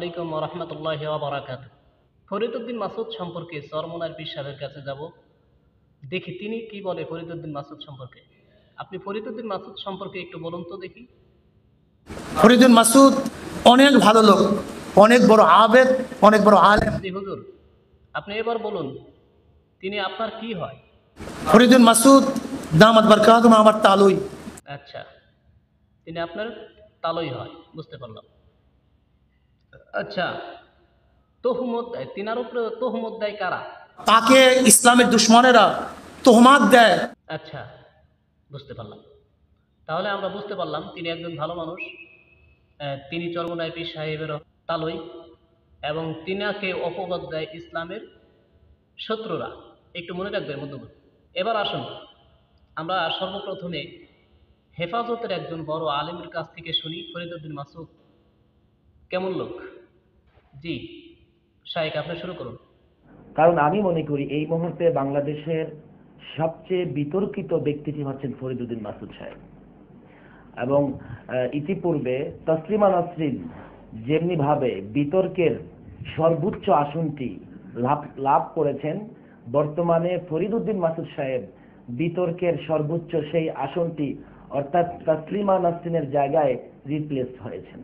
আলাইকুম ওয়া রাহমাতুল্লাহি ওয়া বারাকাতুহু। ফরিদউদ্দীন মাসউদ সম্পর্কে চরমোনাই পীর সাহেবের কাছে যাব, দেখি তিনি কি বলে ফরিদউদ্দীন মাসউদ সম্পর্কে। আপনি ফরিদউদ্দীন মাসউদ সম্পর্কে একটু বলুন তো দেখি। ফরিদুদ্দীন মাসউদ অনেক ভালো লোক, অনেক বড় আবেদ, অনেক বড় আলেম। জি হুজুর, আপনি এবার বলুন তিনি আপনার কি হয়? ফরিদুদ্দীন মাসউদ দামাত বারকাতুহু আমার তালুই। আচ্ছা, তিনি আপনার তালই হয়, বুঝতে পারলাম। আচ্ছা, তহমত দেয়, তিনার উপরে তহমত দেয় কারা? তাকে ইসলামের দুশ্মনেরা তোহমাত দেয়। আচ্ছা, বুঝতে পারলাম। তাহলে আমরা বুঝতে পারলাম তিনি একজন ভালো মানুষ। তিনি চরমোনাই পীর সাহেবের তালই, এবং তিনাকে অপবাদ দেয় ইসলামের শত্রুরা। একটু মনে রাখবেন বন্ধুগণ। এবার আসুন আমরা সর্বপ্রথমে হেফাজতের একজন বড় আলেমের কাছ থেকে শুনি ফরিদউদ্দীন মাসউদ কেমন লোক। জি শাইখ, আপনি শুরু করুন। কারণ আমি মনে করি এই মুহূর্তে বাংলাদেশের সবচেয়ে বিতর্কিত ব্যক্তিটি হচ্ছেন ফরিদউদ্দীন মাসউদ সাহেব। এবং ইতিপূর্বে তসলিমা নাসরিন যেমনি ভাবে বিতর্কের সর্বোচ্চ আসনটি লাভ করেছেন, বর্তমানে ফরিদউদ্দীন মাসউদ সাহেব বিতর্কের সর্বোচ্চ সেই আসনটি অর্থাৎ তসলিমা নাসরিনের জায়গায় রিপ্লেস হয়েছেন।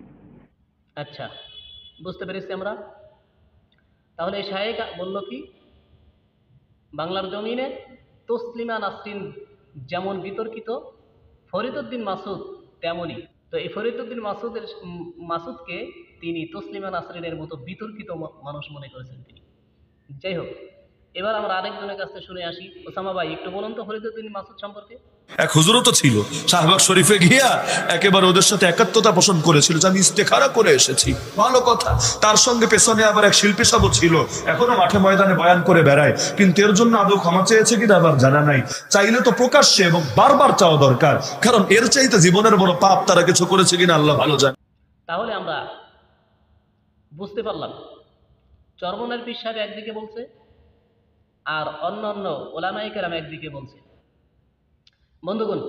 আচ্ছা, বুঝতে পেরেছি আমরা। তাহলে এই শায়েখ বলল কি, বাংলার জমিনে তসলিমা নাসরিন যেমন বিতর্কিত, ফরিদউদ্দীন মাসউদ তেমনই। তো এই ফরিদউদ্দীন মাসউদকে তিনি তসলিমা নাসরিনের মতো বিতর্কিত মানুষ মনে করেছেন তিনি। যাই হোক, এবার আমরা আরেকজনের কাছে শুনে আসি। ওসামা ভাই, একটু বলুন তো ফরিদউদ্দীন মাসউদ সম্পর্কে। এক হুজুরও তো ছিল শাহবাগ শরীফে গিয়া একেবারে ওদের সাথে একাত্মতা পোষণ করেছিল যে আমি ইস্তেখারা করে এসেছি, ভালো কথা। তার সঙ্গে পেছনে আবার এক শিল্পী সাহেব ছিল, এখনো মাঠে ময়দানে বয়ান করে বেড়ায়, কিন্তু এর জন্য আদৌ ক্ষমা চেয়েছে কিনা আবার জানা নাই। চাইলে তো প্রকাশ্যে এবং বারবার চাওয়া দরকার, কারণ এর চাইতে জীবনের বড় পাপ তারা কিছু করেছে কিনা আল্লাহ ভালো জানে। তাহলে আমরা বুঝতে পারলাম চরমোনাই পীর সাহেব একদিকে বলছে আর অন্যান্য ওলামায়ে কেরাম একদিকে বলছে। বন্ধুগণ,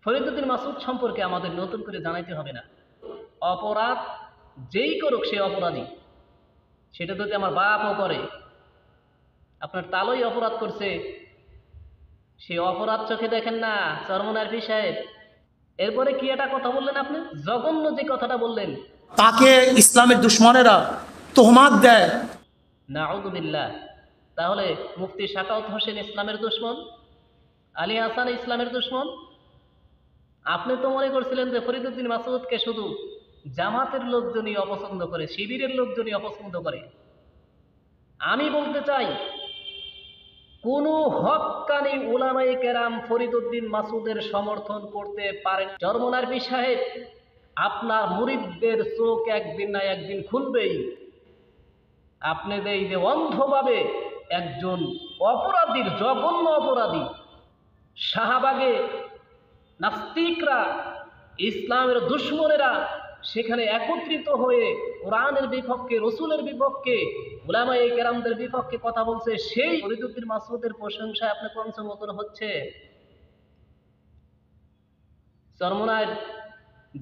ফরিদউদ্দীন মাসউদ সম্পর্কে আমাদের নতুন করে জানাইতে হবে না। অপরাধ যেই করুক সে অপরাধী, সেটা যদি আমার বাপও করে, আপনার তালই অপরাধ করছে, সে অপরাধ চোখে দেখেন না চরমোনাই পীর সাহেব। এরপরে কি একটা কথা বললেন আপনি, জঘন্য যে কথাটা বললেন, তাকে ইসলামের দুশ্মনেরা তোহমাত দেয়। নাউযুবিল্লাহ। তাহলে মুফতি সাখাওয়াত হোসেন ইসলামের দুশমন, আলী হাসান ইসলামের দুশমন। আপনি তো মনে করছিলেন যে ফরিদউদ্দীন মাসউদকে শুধু জামাতের লোকজনই অপছন্দ করে, শিবিরের লোকজনই অপছন্দ করে। আমি বলতে চাই, কোন হক্কানি উলামায়ে কেরাম ফরিদউদ্দীন মাসউদের সমর্থন করতে পারেন। চরমোনাই পীর সাহেব, আপনার মুরিদদের চোখ একদিন না একদিন খুলবেই। আপনি যে অন্ধভাবে একজন অপরাধীর, জঘন্য অপরাধী, শাহবাগে নাস্তিকরা, ইসলামের দুশমনেরা সেখানে একত্রিত হয়ে কোরআনের বিপক্ষে, রসুলের বিপক্ষে, উলামায়ে কেরামদের বিপক্ষে কথা বলছে, সেই ফরিদউদ্দীন মাসউদের প্রশংসায় আপনি পঞ্চমতন হচ্ছে। চরমোনাইর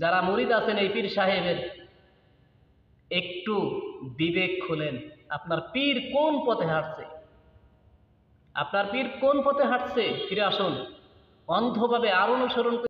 যারা মুরিদ আছেন এই পীর সাহেবের, একটু বিবেক খোলেন। আপনার পীর কোন পথে হাঁটছে, আপনার পীর কোন পথে হাঁটছে, ফিরে আসুন। অন্ধভাবে আর অনুসরণ